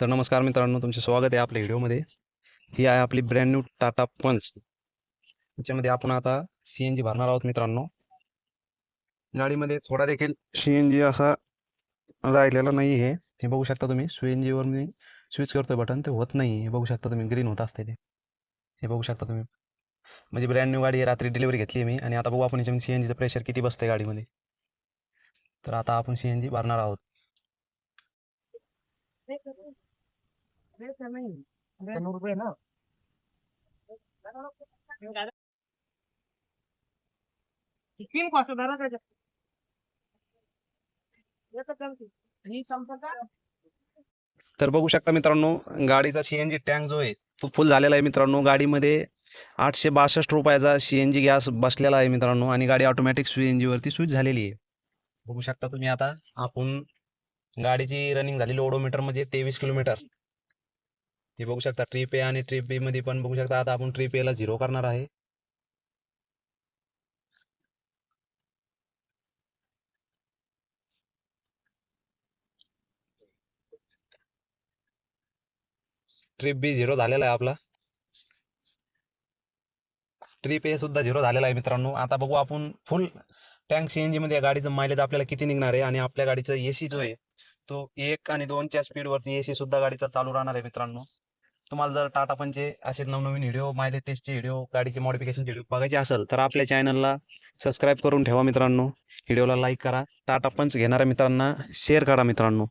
तर नमस्कार मित्रांनो, तुमचे स्वागत आहे आपल्या व्हिडिओमध्ये. ही आहे आपली ब्रँड न्यू टाटा पंच. त्याच्यामध्ये आपण आता CNG भरणार आहोत मित्रांनो. गाडीमध्ये थोडा देखील CNG असा राहिलेला नाही आहे. हे बघू शकता तुम्ही. CNG वर मी स्विच करतोय बटन, ते होत नाही. हे बघू शकता तुम्ही, ग्रीन होत असते ते. हे बघू शकता तुम्ही. म्हणजे ब्रँड न्यू गाडी आहे, रात्री डिलिव्हरी घेतली आहे मी. आणि आता बघू आपण याच्यामध्ये CNGचं प्रेशर किती बसतंय गाडीमध्ये. तर आता आपण CNG भरणार आहोत. तर बघू शकता मित्रांनो, गाडीचा CNG टँक जो आहे तो फुल झालेला आहे मित्रांनो. गाडीमध्ये 862 रुपयाचा CNG गॅस बसलेला आहे मित्रांनो. आणि गाडी ऑटोमॅटिक CNG वरती स्विच झालेली आहे. बघू शकता तुम्ही. आता आपण गाडीची रनिंग झालेली ओडोमीटर म्हणजे 23 किलोमीटर. हे बघू शकता. ट्रिप ए आणि ट्रिप बी मध्ये पण बघू शकता. आता आपण ट्रिप ए ला 0 करणार आहे. ट्रिप बी 0 झालेला आहे आपला. ट्रिप ए सुद्धा 0 झालेला आहे मित्रांनो. आता बघू आपण फुल टँक CNG मध्ये गाडीचं मायलेज आपल्याला किती निघणार आहे. आणि आपल्या गाडीचा AC जो आहे तो 1 आणि 2च्या स्पीडवरती AC सुद्धा गाडीचा चालू राहणार आहे मित्रांनो. तुम्हाला जर टाटा पंचचे असे नवनवीन व्हिडिओ, मायलेज टेस्टचे व्हिडिओ, गाडीचे मॉडिफिकेशनचे व्हिडिओ बघायचे असेल तर आपल्या चॅनलला सबस्क्राईब करून ठेवा मित्रांनो. व्हिडिओला लाईक करा. टाटा पंच घेणाऱ्या मित्रांना शेअर करा मित्रांनो.